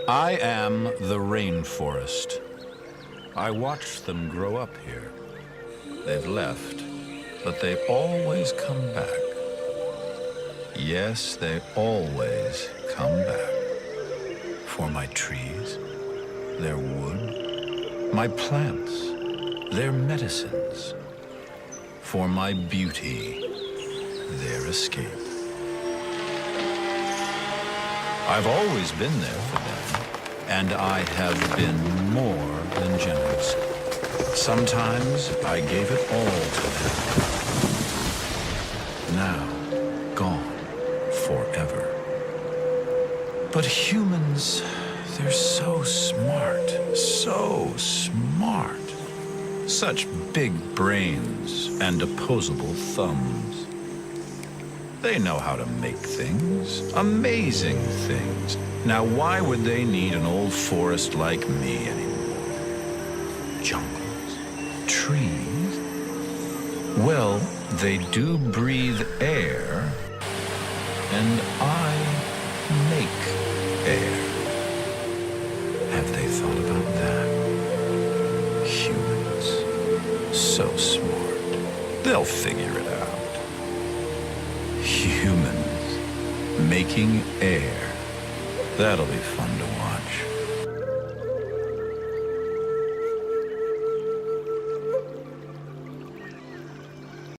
I am the rainforest. I watched them grow up here. They've left, but they always come back. Yes, they always come back. For my trees, their wood, my plants, their medicines. For my beauty, their escape. I've always been there for them, and I have been more than generous. Sometimes I gave it all to them. Now, gone forever. But humans, they're so smart, so smart. Such big brains and opposable thumbs. They know how to make things, amazing things. Now, why would they need an old forest like me anymore? Jungles, trees. Well, they do breathe air, and I make air. Have they thought about that? Humans, so smart. They'll figure it out. Humans making air. That'll be fun to watch.